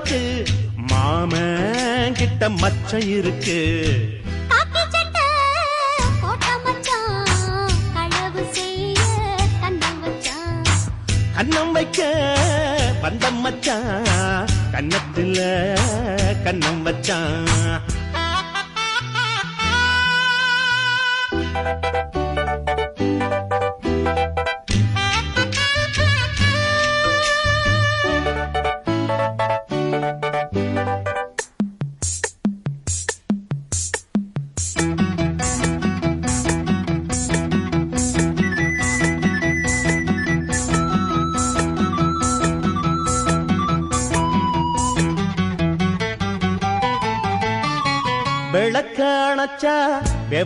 உனக்கு மாமன் கிட்ட மச்சம் இருக்கு. காக்கி சட்டை போட்ட மச்சான் களவு செய்ய கண்ணம் வச்சான். கண்ணம் வைக்க வந்த மச்சான் கண்ணத்துல கண்ணம் வச்சான். விளக்க அணைச்சா